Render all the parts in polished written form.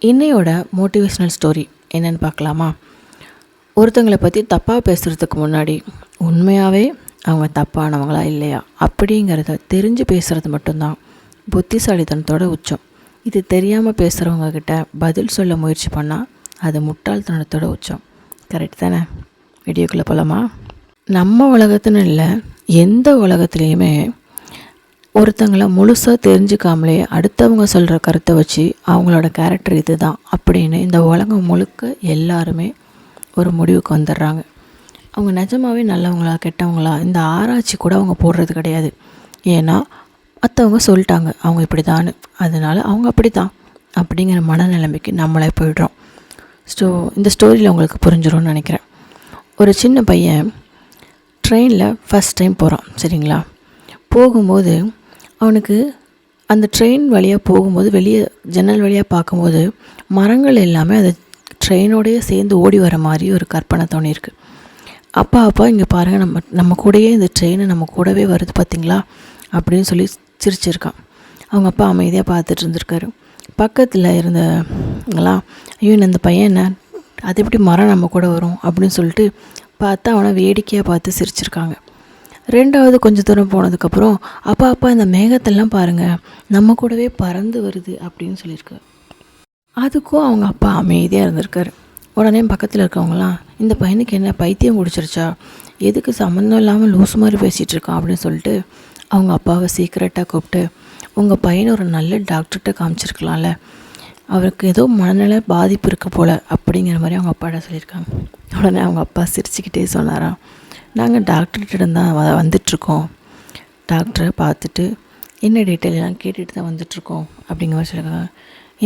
இன்னையோட motivational story என்னென்னு பார்க்கலாமா? ஒருத்தங்களை பற்றி தப்பாக பேசுகிறதுக்கு முன்னாடி உண்மையாகவே அவங்க தப்பானவங்களா இல்லையா அப்படிங்கிறத தெரிஞ்சு பேசுகிறது மட்டும்தான் புத்திசாலித்தனத்தோட உச்சம். இது தெரியாமல் பேசுகிறவங்கக்கிட்ட பதில் சொல்ல முயற்சி பண்ணால் அது முட்டாள்தனத்தோட உச்சம். கரெக்ட் தானே? வீடியோக்குள்ளே போகலாமா? நம்ம உலகத்துன்னு இல்லை, எந்த உலகத்துலேயுமே ஒருத்தங்களை முழுசாக தெரிஞ்சுக்காமலே அடுத்தவங்க சொல்கிற கருத்தை வச்சு அவங்களோட கேரக்டர் இது தான் அப்படின்னு இந்த உலகம் முழுக்க எல்லாருமே ஒரு முடிவுக்கு வந்துடுறாங்க. அவங்க நிஜமாகவே நல்லவங்களா கெட்டவங்களா இந்த ஆராய்ச்சி கூட அவங்க போடுறது கிடையாது. ஏன்னா மற்றவங்க சொல்லிட்டாங்க அவங்க இப்படி தான், அதனால் அவங்க அப்படி தான் அப்படிங்கிற மனநிலைமைக்கு நம்மளே போயிடுறோம். இந்த ஸ்டோரியில் உங்களுக்கு புரிஞ்சிடும்னு நினைக்கிறேன். ஒரு சின்ன பையன் ட்ரெயினில் ஃபஸ்ட் டைம் போகிறான். சரிங்களா? போகும்போது அவனுக்கு அந்த ட்ரெயின் வழியாக போகும்போது வெளியே ஜன்னல் வழியாக பார்க்கும்போது மரங்கள் எல்லாமே அது ட்ரெயினோடையே சேர்ந்து ஓடி வர மாதிரி ஒரு கற்பனை தோணியிருக்கு. அப்பா இங்கே பாருங்கள், நம்ம கூடயே இந்த ட்ரெயினை நம்ம கூடவே வருது பார்த்திங்களா அப்படின்னு சொல்லி சிரிச்சிருக்கான். அவங்க அப்பா அமைதியாக பார்த்துட்டு இருந்திருக்காரு. பக்கத்தில் இருந்தவங்களாம் ஐயோ இந்த பையன் என்ன, அது எப்படி மரம் நம்ம கூட வரும் அப்படின்னு சொல்லிட்டு பார்த்தா அவனை வேடிக்கையாக பார்த்து சிரிச்சிருக்காங்க. ரெண்டாவது கொஞ்சம் தூரம் போனதுக்கப்புறம் அப்பா இந்த மேகத்தெல்லாம் பாருங்கள் நம்ம கூடவே பறந்து வருது அப்படின்னு சொல்லியிருக்காரு. அதுக்கும் அவங்க அப்பா அமைதியாக இருந்திருக்காரு. உடனே பக்கத்தில் இருக்கவங்களாம் இந்த பையனுக்கு என்ன பைத்தியம் பிடிச்சிருச்சா, எதுக்கு சம்மந்தம் இல்லாமல் லூஸ் மாதிரி பேசிகிட்டு இருக்கான் அப்படின்னு சொல்லிட்டு அவங்க அப்பாவை சீக்கிரட்டாக கூப்பிட்டு உங்கள் பையனை ஒரு நல்ல டாக்டர்கிட்ட காமிச்சிருக்கலாம்ல, அவருக்கு ஏதோ மனநல பாதிப்பு இருக்க போல் அப்படிங்கிற மாதிரி அவங்க அப்பாட்ட சொல்லியிருக்காங்க. உடனே அவங்க அப்பா சிரிச்சுக்கிட்டே சொன்னாராம், நாங்கள் டாக்டர்கிட்ட தான் வந்துட்ருக்கோம், டாக்டரை பார்த்துட்டு என்ன டீட்டெயில் எல்லாம் கேட்டுட்டு தான் வந்துட்ருக்கோம் அப்படிங்கிற மாதிரி சொல்லியிருக்காங்க.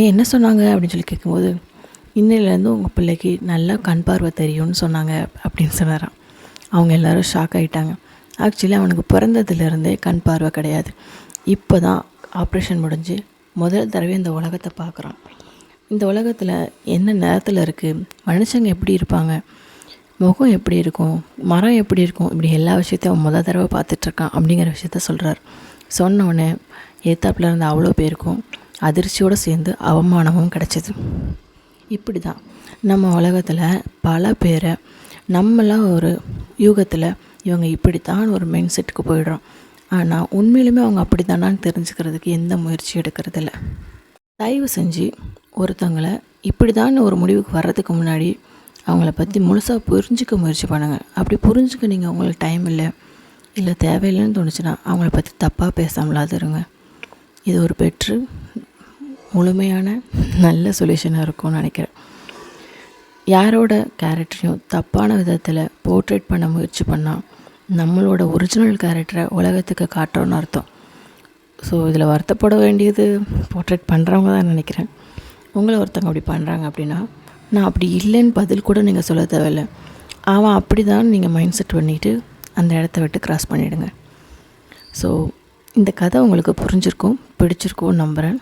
என்ன சொன்னாங்க அப்படின்னு சொல்லி கேட்கும்போது இன்னிலேருந்து உங்கள் பிள்ளைக்கு நல்லா கண் பார்வை தெரியும்னு சொன்னாங்க அப்படின்னு சொன்னாராம். அவங்க எல்லோரும் ஷாக் ஆகிட்டாங்க. ஆக்சுவலி அவனுக்கு பிறந்ததுலேருந்தே கண் பார்வை கிடையாது. இப்போ தான் ஆப்ரேஷன் முடிஞ்சு முதல் தடவை இந்த உலகத்தை பார்க்குறான். இந்த உலகத்தில் என்ன நேரத்தில் இருக்குது, மனுஷங்க எப்படி இருப்பாங்க, முகம் எப்படி இருக்கும், மரம் எப்படி இருக்கும், இப்படி எல்லா விஷயத்தையும் அவன் முதல் தடவை பார்த்துட்ருக்கான் அப்படிங்கிற விஷயத்த சொல்கிறார். சொன்னோடனே ஏத்தாப்பில் இருந்த அவ்வளோ பேருக்கும் அதிர்ச்சியோடு சேர்ந்து அவமானமும் கிடச்சிது. இப்படி தான் நம்ம உலகத்தில் பல பேரை நம்மளாம் ஒரு யூகத்தில் இவங்க இப்படித்தான் ஒரு மைண்ட் செட்டுக்கு போயிடுறோம். ஆனால் உண்மையிலுமே அவங்க அப்படி தானான்னு தெரிஞ்சுக்கிறதுக்கு எந்த முயற்சியும் எடுக்கிறதில்ல. தயவு செஞ்சு ஒருத்தவங்களை இப்படி தான் ஒரு முடிவுக்கு வர்றதுக்கு முன்னாடி அவங்கள பற்றி முழுசாக புரிஞ்சிக்க முயற்சி பண்ணுங்கள். அப்படி புரிஞ்சுக்க நீங்கள் உங்களுக்கு டைம் இல்லை தேவையில்லைன்னு தோணுச்சுன்னா அவங்கள பற்றி தப்பாக பேசாமலாது இருங்க. இது ஒரு பெட்ரு முழுமையான நல்ல சொல்யூஷனாக இருக்கும்னு நினைக்கிறேன். யாரோட கேரக்டரையும் தப்பான விதத்தில் போர்ட்ரேட் பண்ண முயற்சி பண்ணால் நம்மளோட ஒரிஜினல் கேரக்டரை உலகத்துக்கு காட்டுறோன்னு அர்த்தம். ஸோ இதில் வருத்தப்பட வேண்டியது போர்ட்ரேட் பண்ணுறவங்க தான் நினைக்கிறேன். உங்களை ஒருத்தவங்க அப்படி பண்ணுறாங்க அப்படின்னா நான் அப்படி இல்லைன்னு பதில் கூட நீங்கள் சொல்ல தேவையில்லை, அவன் அப்படி தான் நீங்கள் மைண்ட் செட் பண்ணிவிட்டு அந்த இடத்த விட்டு க்ராஸ் பண்ணிவிடுங்க. ஸோ இந்த கதை உங்களுக்கு பிடிச்சிருக்கும் நம்புகிறேன்.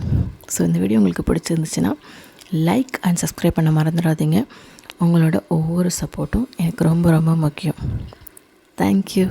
ஸோ இந்த வீடியோ உங்களுக்கு பிடிச்சிருந்துச்சுன்னா லைக் அண்ட் சப்ஸ்கிரைப் பண்ண மறந்துடாதீங்க. உங்களோட ஒவ்வொரு சப்போர்ட்டும் எனக்கு ரொம்ப ரொம்ப முக்கியம். தேங்க்யூ.